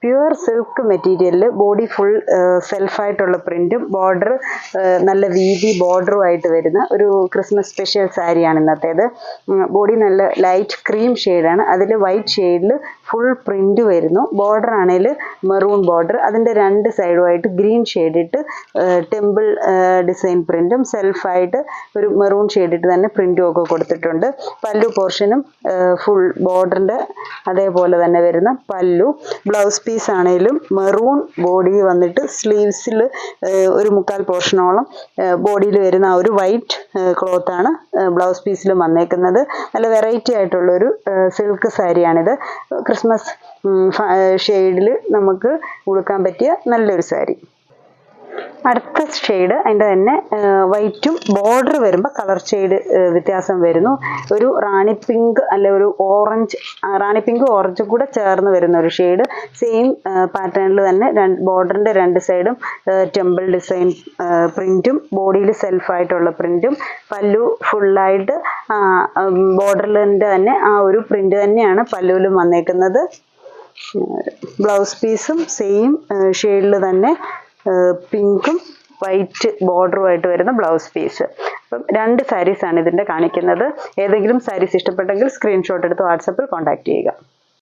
Pure silk മെറ്റീരിയലിൽ body full സെൽഫായിട്ടുള്ള പ്രിൻറ്റും border നല്ല വീതി ബോർഡറുമായിട്ട് വരുന്ന ഒരു ക്രിസ്മസ് സ്പെഷ്യൽ സാരിയാണ് ഇന്നത്തേത്. ബോഡി നല്ല ലൈറ്റ് ക്രീം ഷെയ്ഡാണ്, അതിൽ വൈറ്റ് ഷെയ്ഡിൽ ഫുൾ പ്രിൻറ്റ് വരുന്നു. ബോർഡർ ആണെങ്കിൽ മെറൂൺ ബോർഡർ, അതിൻ്റെ രണ്ട് സൈഡുമായിട്ട് ഗ്രീൻ ഷെയ്ഡിട്ട് ടെമ്പിൾ ഡിസൈൻ പ്രിൻറ്റും സെൽഫായിട്ട് ഒരു മെറൂൺ ഷെയ്ഡിട്ട് തന്നെ പ്രിൻറ്റും ഒക്കെ കൊടുത്തിട്ടുണ്ട്. പല്ലു പോർഷനും ഫുൾ ബോർഡറിൻ്റെ അതേപോലെ തന്നെ വരുന്ന പല്ലു. ബ്ലൗസ് പീസ് ആണെങ്കിലും മെറൂൺ ബോഡി വന്നിട്ട് സ്ലീവ്സിൽ ഒരു മുക്കാൽ പോർഷനോളം ബോഡിയിൽ വരുന്ന ആ ഒരു വൈറ്റ് ക്ലോത്താണ് ബ്ലൗസ് പീസിലും വന്നേക്കുന്നത്. നല്ല വെറൈറ്റി ആയിട്ടുള്ളൊരു സിൽക്ക് സാരിയാണിത്. ക്രിസ്മസ് ഷെയ്ഡിൽ നമുക്ക് ഉടുക്കാൻ പറ്റിയ നല്ലൊരു സാരി. അടുത്ത ഷെയ്ഡ് അതിൻ്റെ തന്നെ വൈറ്റും ബോർഡർ വരുമ്പോൾ കളർ ഷെയ്ഡ് വ്യത്യാസം വരുന്നു. ഒരു റാണി പിങ്ക് അല്ലെ ഒരു ഓറഞ്ച്, റാണി പിങ്ക് ഓറഞ്ചും കൂടെ ചേർന്ന് വരുന്ന ഒരു ഷെയ്ഡ്. സെയിം പാറ്റേണിൽ തന്നെ ബോർഡറിൻ്റെ രണ്ട് സൈഡും ടെമ്പിൾ ഡിസൈൻ പ്രിൻറ്റും ബോഡിയിൽ സെൽഫായിട്ടുള്ള പ്രിൻറ്റും പല്ലു ഫുള്ളായിട്ട് ബോർഡറിൻ്റെ തന്നെ ആ ഒരു പ്രിൻറ്റ് തന്നെയാണ് പല്ലുവിലും വന്നേക്കുന്നത്. ബ്ലൗസ് പീസും സെയിം ഷെയ്ഡിൽ തന്നെ പിങ്കും വൈറ്റ് ബോർഡറുമായിട്ട് വരുന്ന ബ്ലൗസ് പീസ്. അപ്പം രണ്ട് സാരീസാണ് ഇതിൻ്റെ കാണിക്കുന്നത്. ഏതെങ്കിലും സാരീസ് ഇഷ്ടപ്പെട്ടെങ്കിൽ സ്ക്രീൻഷോട്ട് എടുത്ത് വാട്സപ്പിൽ കോൺടാക്റ്റ് ചെയ്യുക.